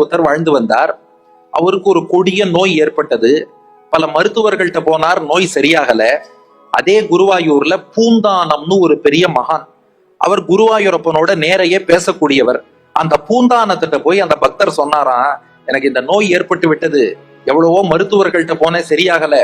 ஒருத்தர் வாழ்ந்து வந்தார். அவருக்கு ஒரு கொடிய நோய் ஏற்பட்டது. பல மருத்துவர்கள்ட்ட போனார், நோய் சரியாகல. அதே குருவாயூர்ல பூந்தானம்னு ஒரு பெரிய மகான், அவர் குருவாயூரப்பனோட நேரையே பேசக்கூடியவர். அந்த பூந்தானத்திட்ட போய் அந்த பக்தர் சொன்னாராம், எனக்கு இந்த நோய் ஏற்பட்டு விட்டது, எவ்வளவோ மருத்துவர்கள்ட்ட போனேன் சரியாகல,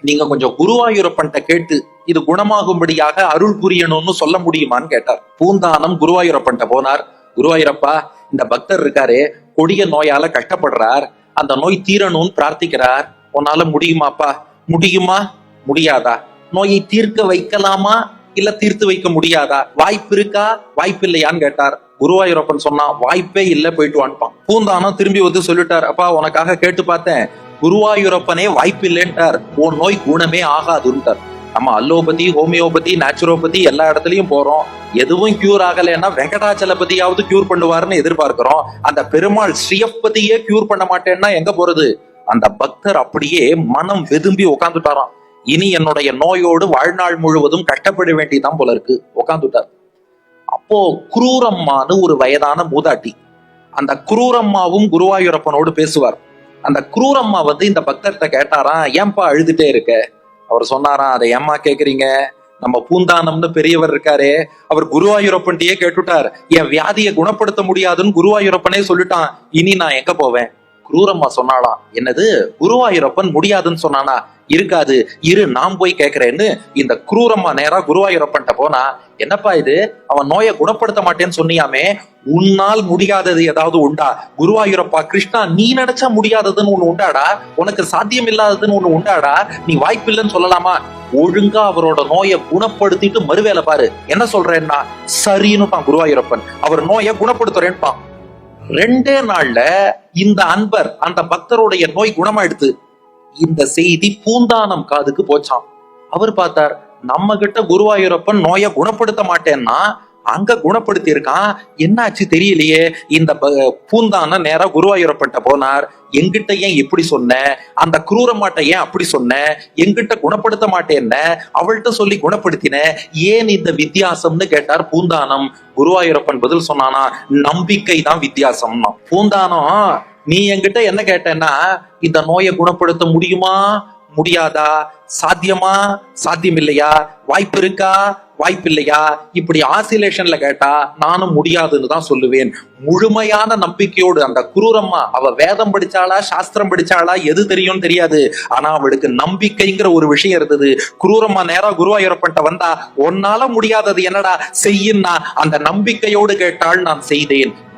நீங்க கொஞ்சம் குருவாயூரப்பன்ட்ட கேட்டு இது குணமாகும்படியாக அருள் புரியணும்னு சொல்ல முடியுமான்னு கேட்டார். பூந்தானம் குருவாயூரப்பன்ட்ட போனார். குருவாயூரப்பா, இந்த பக்தர் இருக்காரு, கொடிய நோயால கஷ்டப்படுறார், அந்த நோய் தீரணும்னு பிரார்த்திக்கிறார், உன்னால முடியுமாப்பா? முடியுமா முடியாதா? நோயை தீர்க்க வைக்கலாமா இல்ல தீர்த்து வைக்க முடியாதா? வாய்ப்பு இருக்கா வாய்ப்பு இல்லையான்னு கேட்டார். குருவாயூரப்பன் சொன்னா, வாய்ப்பே இல்ல, போயிட்டு வான்பான். பூந்தானம் திரும்பி வந்து சொல்லிட்டார், அப்பா உனக்காக கேட்டு பார்த்தேன், குருவாயூரப்பனே வாய்ப்பு இல்லைன்ட்டார், உன் நோய் குணமே ஆகாதுன்ட்டார். நம்ம அலோபதி, ஹோமியோபதி, நேச்சுரோபதி எல்லா இடத்துலயும் போறோம், எதுவும் கியூர் ஆகலைன்னா வெங்கடாச்சலபதியாவது கியூர் பண்ணுவாருன்னு எதிர்பார்க்கிறோம். அந்த பெருமாள் ஸ்ரீயப்பதியே கியூர் பண்ண மாட்டேன்னா எங்க போறது? அந்த பக்தர் அப்படியே மனம் வெதும்பி உட்காந்துட்டாராம். இனி என்னுடைய நோயோடு வாழ்நாள் முழுவதும் கஷ்டப்பட வேண்டியதான் போல இருக்கு, உட்காந்துட்டார். அப்போ குரூரம்மான்னு ஒரு வயதான மூதாட்டி, அந்த குரூரம்மாவும் குருவாயூரப்பனோடு பேசுவார். அந்த குரூரம்மா வந்து இந்த பக்தர்கிட்ட கேட்டாராம், ஏன்பா அழுதுட்டே இருக்க? அவர் சொன்னாராம், அதை ஏம்மா கேக்குறீங்க, நம்ம பூந்தானம்னு பெரியவர் இருக்காரே, அவர் குருவாயூரப்பன்ட்டே கேட்டுட்டார், என் வியாதியை குணப்படுத்த முடியாதுன்னு குருவாயூரப்பனே சொல்லிட்டான், இனி நான் எங்க போவேன்? குரூரம்மா சொன்னாலாம், என்னது குருவாயூரப்பன் முடியாதுன்னு சொன்னானா? இருக்காது, இரு நான் போய் கேட்கிறேன்னு இந்த குரூரம்மா நேரா குருவாயூரப்பன்ட்ட போனா, என்னப்பா இது, அவன் நோயை குணப்படுத்த மாட்டேன்னு சொன்னியாமே, உன்னால் முடியாதது ஏதாவது உண்டா? குருவாயூரப்பா கிருஷ்ணா, நீ நினைச்சா முடியாததுன்னு ஒண்ணு உண்டாடா? உனக்கு சாத்தியம் இல்லாததுன்னு ஒண்ணு உண்டாடா? நீ வாய்ப்பு இல்லைன்னு சொல்லலாமா? ஒழுங்கா அவரோட நோயை குணப்படுத்திட்டு மறுவேலை பாரு, என்ன சொல்றேன்னா சரின்னுட்டான் குருவாயூரப்பன். அவர் நோயை குணப்படுத்துறேன்பான். 2 நாள்ல இந்த அன்பர், அந்த பக்தருடைய நோய் குணமாயிடுது. இந்த செய்தி பூந்தானம் காதுக்கு போச்சான். அவர் பார்த்தார், நம்ம கிட்ட குருவாயூரப்பன் நோயை குணப்படுத்த மாட்டேன்னா அங்க குணப்படுத்தி இருக்கான், என்னாச்சு தெரியலையே. இந்த பூந்தான நேரா குருவாயூரப்பன்ட்ட போனார், எங்கிட்ட ஏன் இப்படி சொன்ன, அந்த குரூரமாட்ட ஏன் அப்படி சொன்ன, எங்கிட்ட குணப்படுத்த மாட்டேன்ன, அவள்கிட்ட சொல்லி குணப்படுத்தின, ஏன் இந்த வித்தியாசம்னு கேட்டார் பூந்தானம். குருவாயூரப்பன் பதில் சொன்னானா, நம்பிக்கை தான் வித்தியாசம்னா. பூந்தானம், நீ என்கிட்ட என்ன கேட்டேன்னா, இந்த நோயை குணப்படுத்த முடியுமா முடியாதா, சாத்தியமா சாத்தியம் இல்லையா, வாய்ப்பு இருக்கா வாய்ப்பு இல்லையா, இப்படி ஆசிலேஷன்ல கேட்டா நானும் முடியாதுன்னு தான் சொல்லுவேன். முழுமையான நம்பிக்கையோடு அந்த குரூரம்மா, அவ வேதம் படிச்சாளா சாஸ்திரம் படிச்சாளா எது தெரியும் தெரியாது, ஆனா அவளுக்கு நம்பிக்கைங்கிற ஒரு விஷயம் இருந்தது. குரூரம்மா நேரா குருவாயூரப்பன்ட்ட வந்தா, உன்னால முடியாதது என்னடா செய்யின்னா, அந்த நம்பிக்கையோடு கேட்டால் நான் செய்தேன்.